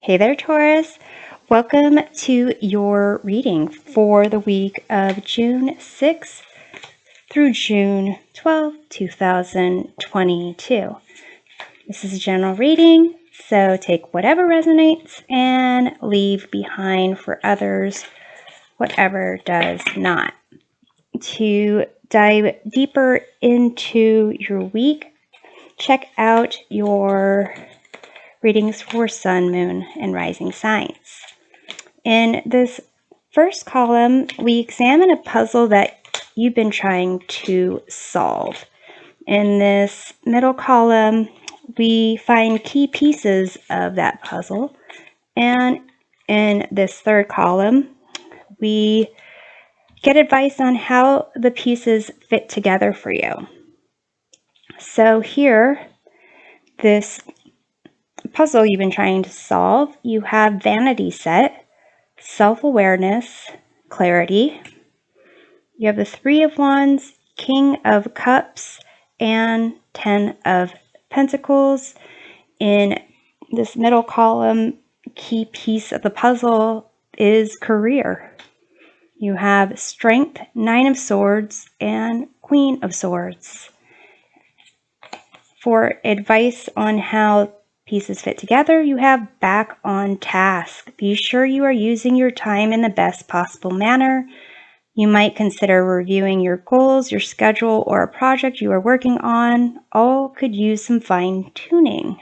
Hey there, Taurus. Welcome to your reading for the week of June 6th through June 12th, 2022. This is a general reading, so take whatever resonates and leave behind for others whatever does not. To dive deeper into your week, check out your readings for Sun, Moon, and Rising signs. In this first column, we examine a puzzle that you've been trying to solve. In this middle column, we find key pieces of that puzzle. And in this third column, we get advice on how the pieces fit together for you. So here, this puzzle you've been trying to solve, you have vanity set, self-awareness, clarity. You have the Three of Wands, King of Cups, and Ten of Pentacles. In this middle column, key piece of the puzzle is career. You have Strength, Nine of Swords, and Queen of Swords. For advice on how pieces fit together, you have Back on Task. Be sure you are using your time in the best possible manner. You might consider reviewing your goals, your schedule, or a project you are working on. All could use some fine-tuning.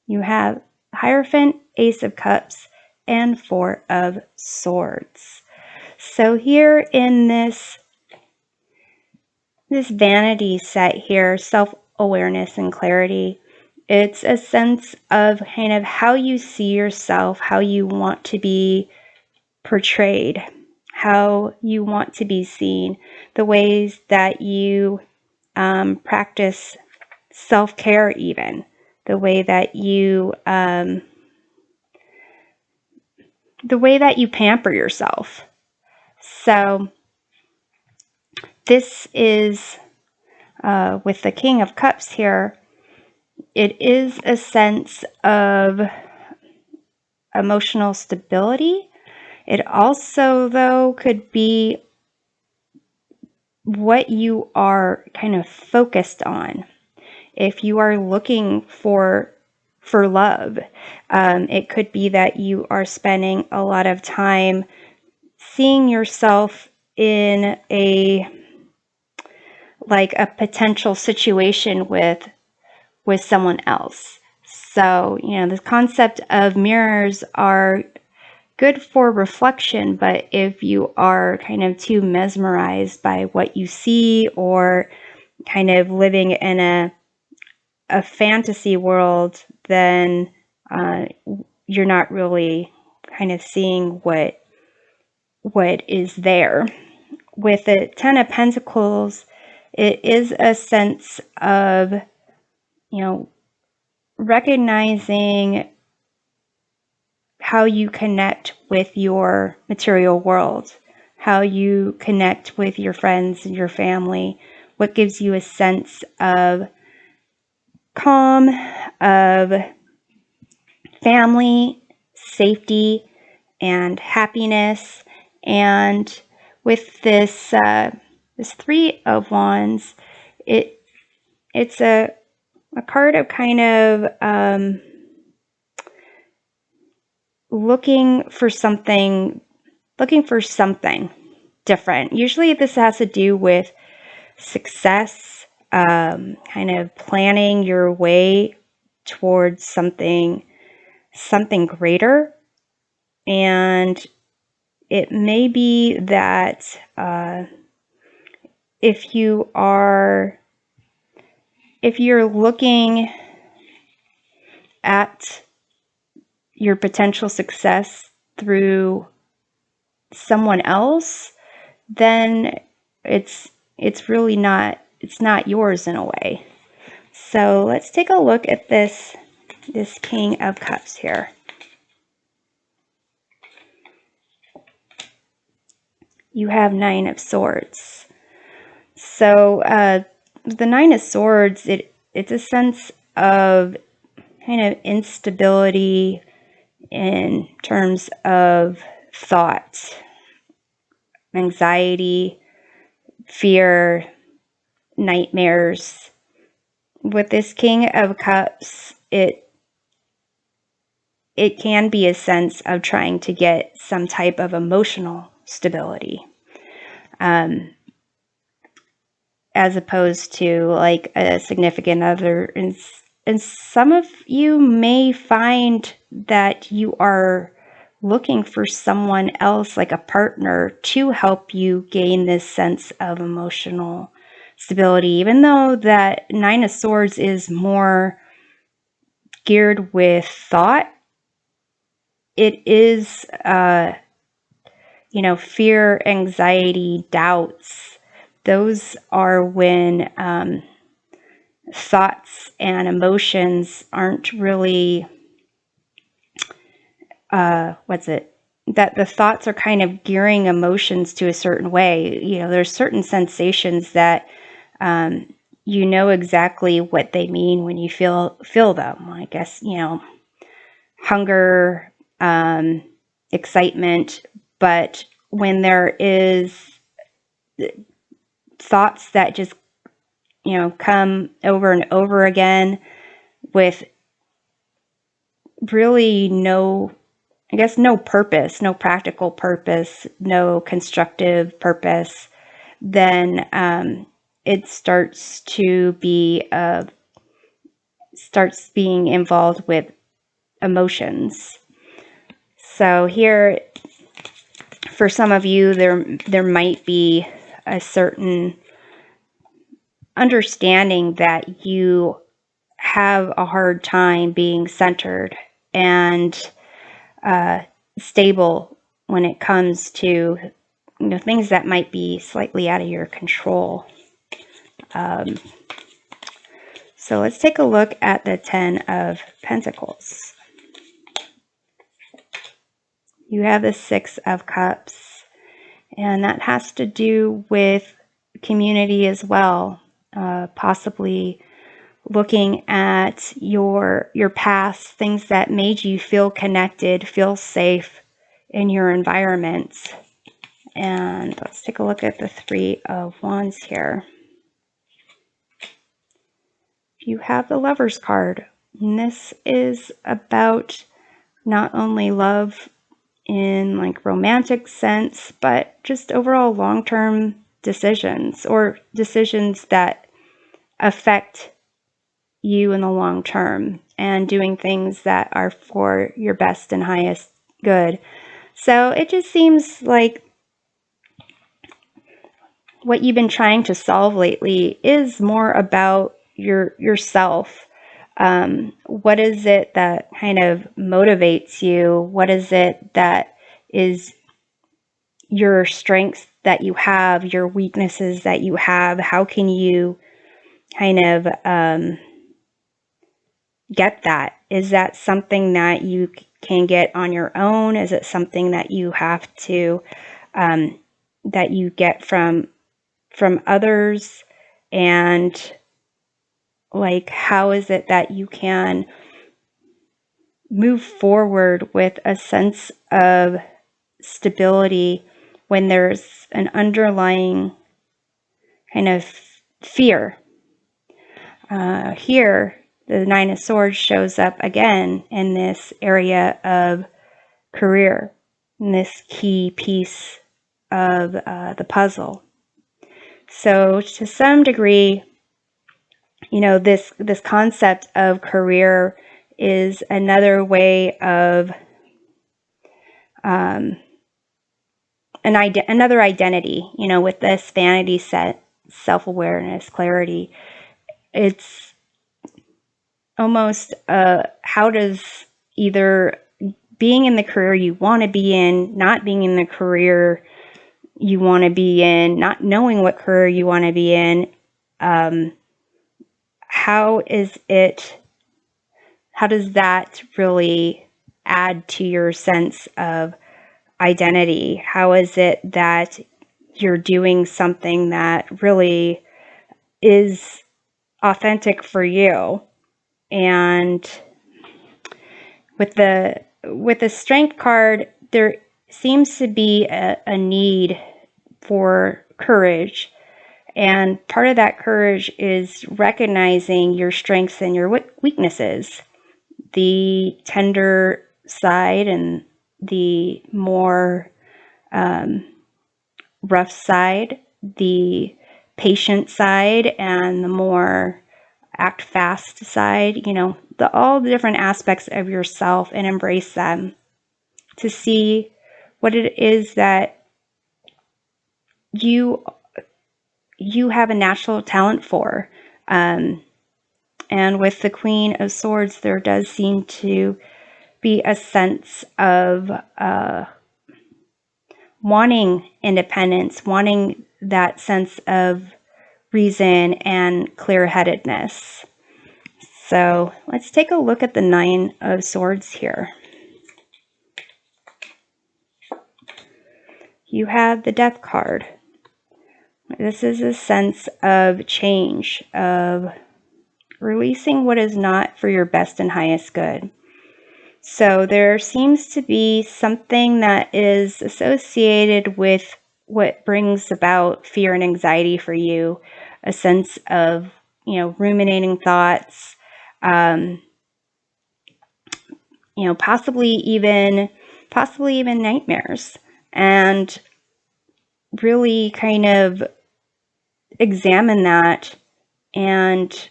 You have Hierophant, Ace of Cups, and Four of Swords. So here in this vanity set here, self-awareness and clarity, it's a sense of kind of how you see yourself, how you want to be portrayed, how you want to be seen, the ways that you practice self-care, even the way that you pamper yourself. So this is with the King of Cups here. It is a sense of emotional stability. It also, though, could be what you are kind of focused on. If you are looking for love, it could be that you are spending a lot of time seeing yourself in a potential situation with someone else. So, the concept of mirrors are good for reflection, but if you are kind of too mesmerized by what you see or kind of living in a fantasy world, then you're not really kind of seeing what is there. With the Ten of Pentacles, it is a sense of, recognizing how you connect with your material world, how you connect with your friends and your family, what gives you a sense of calm, of family, safety, and happiness. And with this Three of Wands, it's a card of kind of looking for something different. Usually this has to do with success, kind of planning your way towards something greater. And it may be that if you're looking at your potential success through someone else, then it's really not yours in a way. So let's take a look at this King of Cups here. You have Nine of Swords. So the Nine of Swords, it's a sense of kind of instability, in terms of thoughts, anxiety, fear, nightmares. With this King of Cups, it can be a sense of trying to get some type of emotional stability, as opposed to like a significant other. And some of you may find that you are looking for someone else, like a partner, to help you gain this sense of emotional stability, even though that Nine of Swords is more geared with thought. It is, fear, anxiety, doubts. Those are when thoughts and emotions aren't really, that the thoughts are kind of gearing emotions to a certain way. There's certain sensations that you know exactly what they mean when you feel them. I guess, hunger, excitement, but when there is thoughts that just, come over and over again with really no purpose, no practical purpose, no constructive purpose, then it starts being involved with emotions. So here, for some of you, there might be a certain understanding that you have a hard time being centered and stable when it comes to things that might be slightly out of your control. So let's take a look at the Ten of Pentacles. You have the Six of Cups, and that has to do with community as well, possibly looking at your past, things that made you feel connected, feel safe in your environments. And let's take a look at the Three of Wands here. You have the Lover's card, and this is about not only love in like romantic sense, but just overall long-term decisions, or decisions that affect you in the long term, and doing things that are for your best and highest good. So it just seems like what you've been trying to solve lately is more about yourself. What is it that kind of motivates you? What is it that is your strengths that you have, your weaknesses that you have? How can you kind of get that? Is that something that you can get on your own? Is it something that you have to, that you get from others? And like, how is it that you can move forward with a sense of stability when there's an underlying kind of fear? Here, the Nine of Swords shows up again in this area of career, in this key piece of the puzzle. So to some degree, this concept of career is another way of another identity, with this vanity set, self-awareness, clarity. It's almost how does either being in the career you want to be in, not being in the career you want to be in, not knowing what career you want to be in, how does that really add to your sense of identity? How is it that you're doing something that really is authentic for you? And with the with the Strength card, there seems to be a need for courage. And part of that courage is recognizing your strengths and your weaknesses. The tender side and the more rough side, the patient side, and the more act fast side, all the different aspects of yourself, and embrace them to see what it is that you have a natural talent for. And with the Queen of Swords, there does seem to be a sense of wanting independence, wanting that sense of reason and clear-headedness. So let's take a look at the Nine of Swords here. You have the Death card. This is a sense of change, of releasing what is not for your best and highest good. So there seems to be something that is associated with what brings about fear and anxiety for you, a sense of, ruminating thoughts, possibly even nightmares, and really kind of examine that and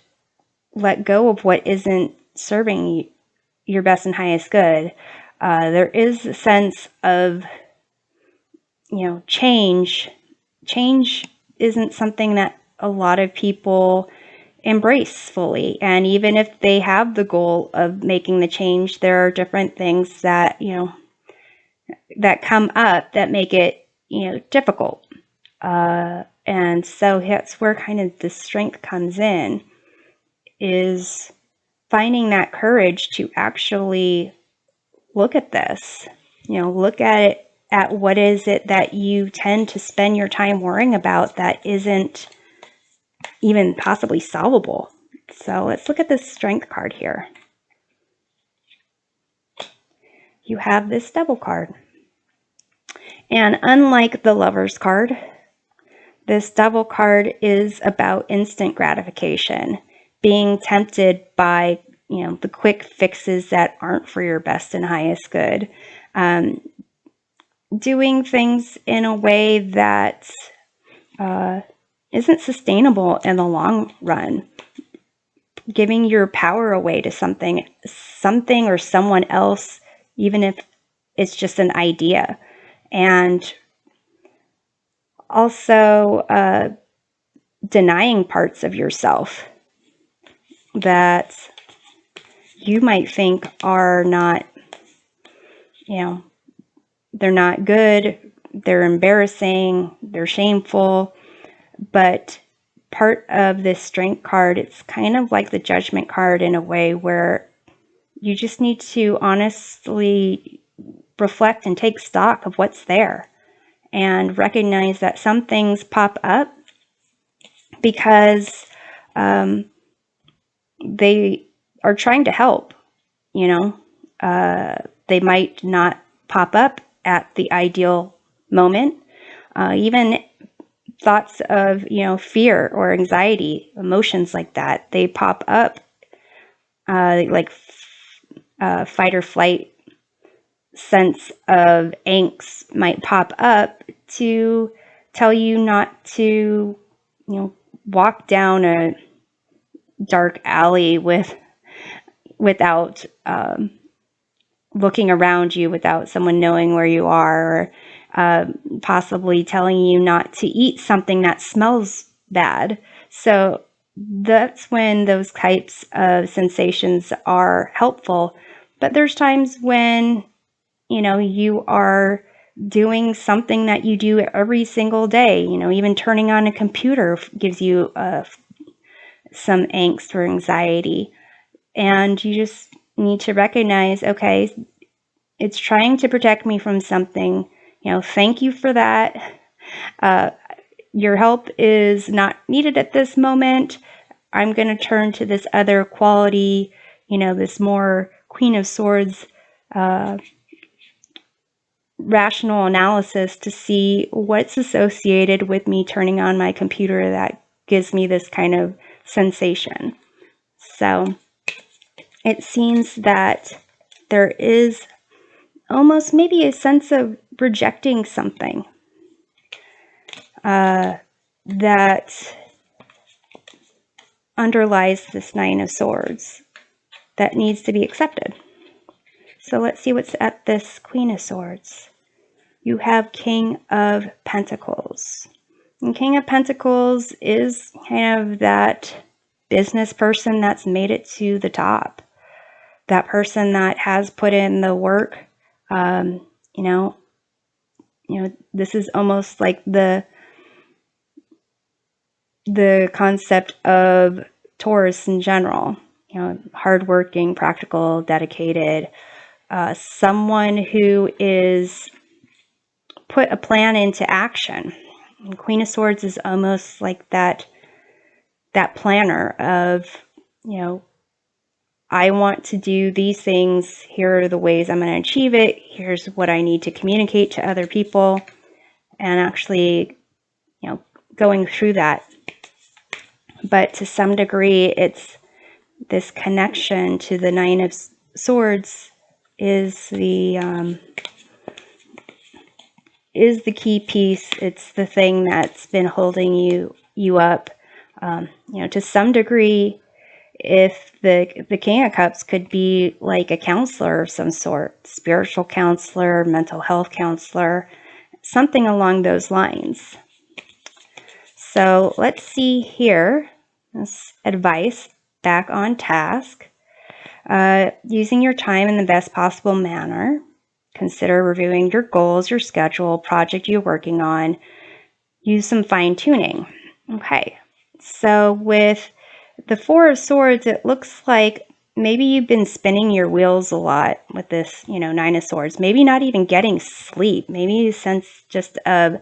let go of what isn't serving your best and highest good. There is a sense of, change. Change isn't something that a lot of people embrace fully. And even if they have the goal of making the change, there are different things that, that come up that make it, difficult. And so that's where kind of the strength comes in, is finding that courage to actually look at this, look at it, at what is it that you tend to spend your time worrying about that isn't even possibly solvable. So let's look at this Strength card here. You have this Devil card. And unlike the Lovers card, this Devil card is about instant gratification, being tempted by, the quick fixes that aren't for your best and highest good, doing things in a way that isn't sustainable in the long run, giving your power away to something or someone else, even if it's just an idea. And also denying parts of yourself that you might think are not, they're not good, they're embarrassing, they're shameful. But part of this Strength card, it's kind of like the Judgment card in a way where you just need to honestly reflect and take stock of what's there, and recognize that some things pop up because they are trying to help. They might not pop up at the ideal moment. Even thoughts of, fear or anxiety, emotions like that, they pop up, like fight or flight sense of angst might pop up to tell you not to, walk down a dark alley without looking around you, without someone knowing where you are, or possibly telling you not to eat something that smells bad. So that's when those types of sensations are helpful. But there's times when, you are doing something that you do every single day, even turning on a computer gives you some angst or anxiety. And you just need to recognize, okay, it's trying to protect me from something. Thank you for that. Your help is not needed at this moment. I'm going to turn to this other quality, this more Queen of Swords rational analysis to see what's associated with me turning on my computer that gives me this kind of sensation. So it seems that there is almost maybe a sense of rejecting something that underlies this Nine of Swords that needs to be accepted. So let's see what's at this Queen of Swords. You have King of Pentacles. And King of Pentacles is kind of that business person that's made it to the top. That person that has put in the work. This is almost like the concept of Taurus in general. Hardworking, practical, dedicated, someone who is put a plan into action. And Queen of Swords is almost like that planner of, I want to do these things. Here are the ways I'm going to achieve it. Here's what I need to communicate to other people, and actually, going through that. But to some degree, it's this connection to the Nine of Swords is the key piece. It's the thing that's been holding you up. To some degree, if the King of Cups could be like a counselor of some sort, spiritual counselor, mental health counselor, something along those lines. So let's see here. This advice, back on task. Using your time in the best possible manner. Consider reviewing your goals, your schedule, project you're working on. Use some fine-tuning. Okay, so with the Four of Swords, it looks like maybe you've been spinning your wheels a lot with this, Nine of Swords. Maybe not even getting sleep. Maybe a sense just of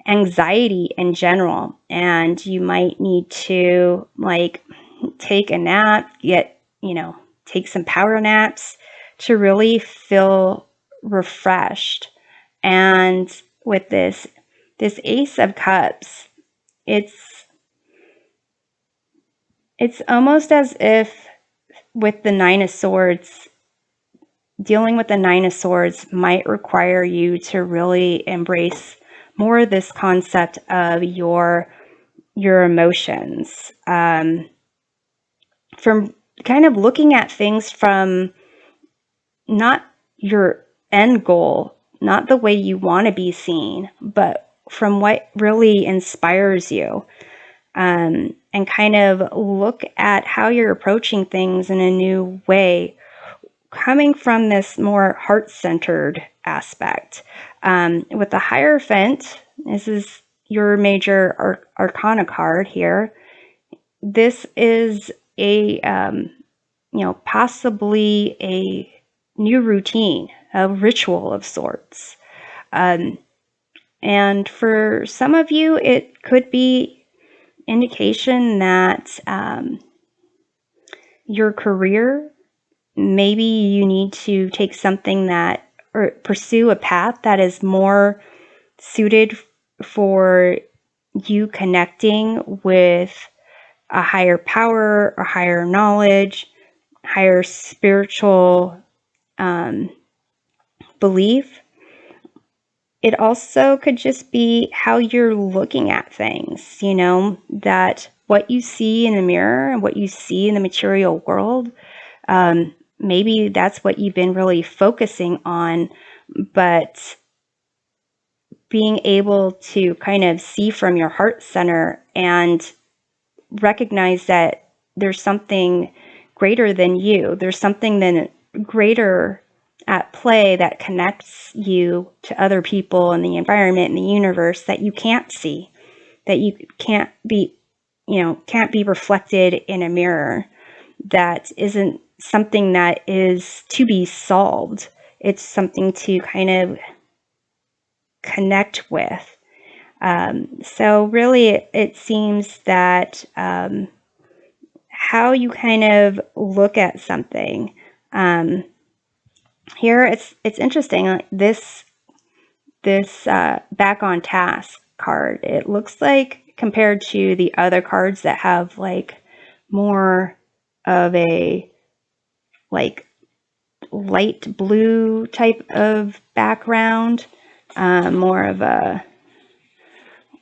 anxiety in general, and you might need to take a nap, take some power naps to really feel refreshed. And with this Ace of Cups, it's almost as if with the Nine of Swords, dealing with the Nine of Swords might require you to really embrace more this concept of your emotions, from kind of looking at things from not your end goal, not the way you want to be seen, but from what really inspires you, and kind of look at how you're approaching things in a new way, coming from this more heart-centered aspect. With the Hierophant, this is your major arcana card here. This is a, possibly a new routine, a ritual of sorts. And for some of you, it could be indication that your career, maybe you need to take something or pursue a path that is more suited for you connecting with a higher power or higher knowledge, higher spiritual belief. It also could just be how you're looking at things, that what you see in the mirror and what you see in the material world, maybe that's what you've been really focusing on, but being able to kind of see from your heart center and recognize that there's something greater than you. There's something greater at play that connects you to other people in the environment, in the universe, that you can't see, that you can't be reflected in a mirror, that isn't something that is to be solved. It's something to kind of connect with. So really, it seems that how you kind of look at something, here it's interesting. This back on task card, it looks like, compared to the other cards that have like more of a like light blue type of background, more of a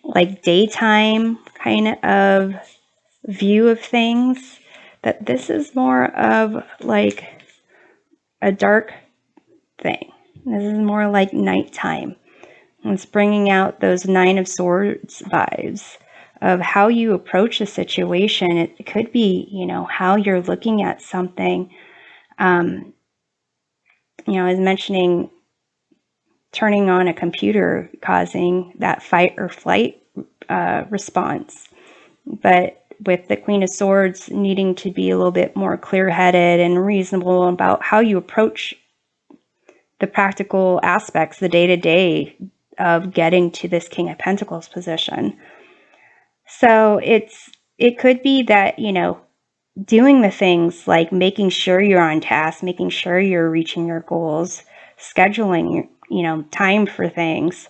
like daytime kind of view of things, that this is more of like a dark thing. This is more like nighttime. It's bringing out those Nine of Swords vibes of how you approach a situation. It could be, how you're looking at something. I was mentioning turning on a computer causing that fight or flight response. But with the Queen of Swords needing to be a little bit more clear-headed and reasonable about how you approach the practical aspects, the day-to-day of getting to this King of Pentacles position. So it could be that, doing the things like making sure you're on task, making sure you're reaching your goals, scheduling, time for things.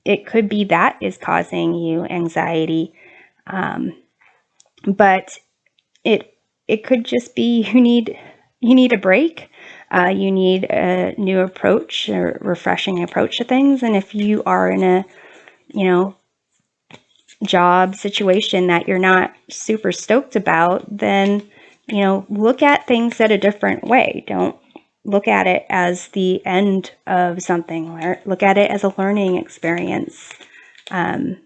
It could be that is causing you anxiety. But it could just be you need a break. You need a new approach, or refreshing approach to things. And if you are in a, job situation that you're not super stoked about, then, look at things at a different way. Don't look at it as the end of something. Look at it as a learning experience. And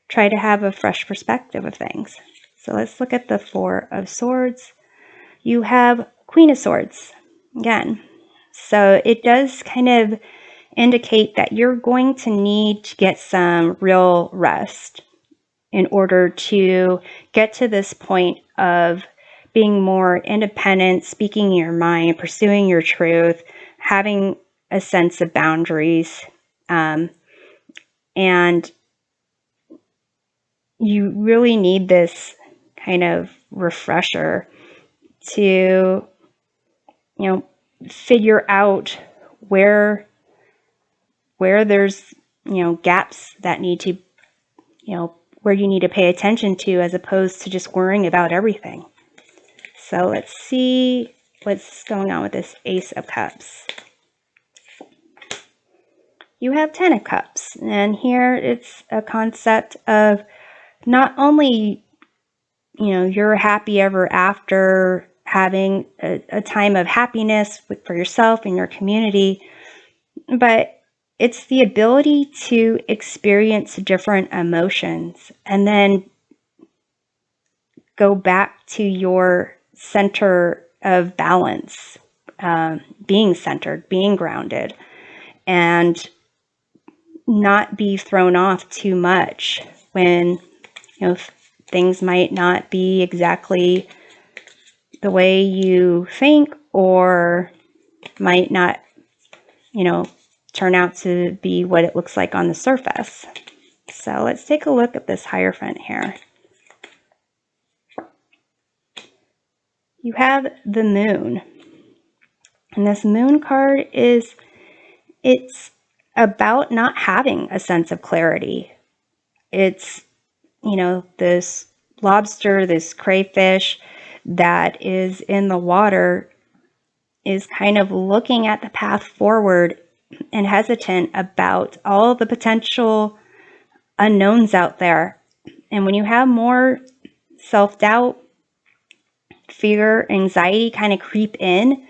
try to have a fresh perspective of things. So let's look at the Four of Swords. You have Queen of Swords again. So it does kind of indicate that you're going to need to get some real rest in order to get to this point of being more independent, speaking your mind, pursuing your truth, having a sense of boundaries, and you really need this kind of refresher to, figure out where there's, gaps that need to, where you need to pay attention to, as opposed to just worrying about everything. So let's see what's going on with this Ace of Cups. You have Ten of Cups, and here it's a concept of not only, you're happy ever after, having a time of happiness for yourself and your community, but it's the ability to experience different emotions and then go back to your center of balance, being centered, being grounded, and not be thrown off too much when, things might not be exactly the way you think, or might not, turn out to be what it looks like on the surface. So let's take a look at this Hierophant here. You have the Moon. And this Moon card it's about not having a sense of clarity. It's, this lobster, this crayfish that is in the water is kind of looking at the path forward and hesitant about all the potential unknowns out there. And when you have more self-doubt, fear, anxiety kind of creep in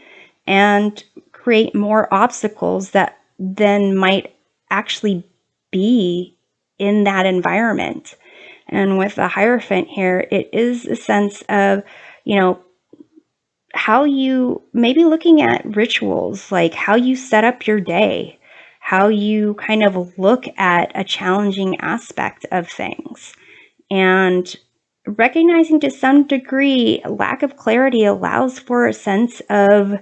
and create more obstacles that then might actually be in that environment. And with the Hierophant here, it is a sense of, how you maybe looking at rituals, like how you set up your day, how you kind of look at a challenging aspect of things, and recognizing to some degree lack of clarity allows for a sense of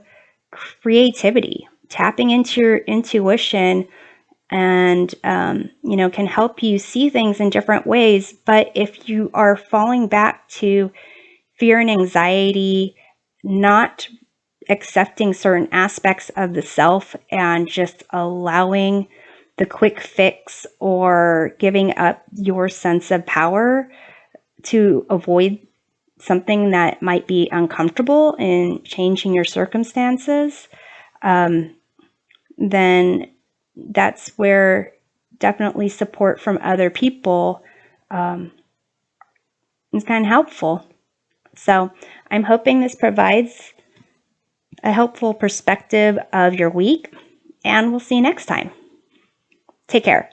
creativity, tapping into your intuition, and can help you see things in different ways. But if you are falling back to fear and anxiety, not accepting certain aspects of the self and just allowing the quick fix or giving up your sense of power to avoid something that might be uncomfortable in changing your circumstances, then that's where definitely support from other people is kind of helpful. So I'm hoping this provides a helpful perspective of your week, and we'll see you next time. Take care.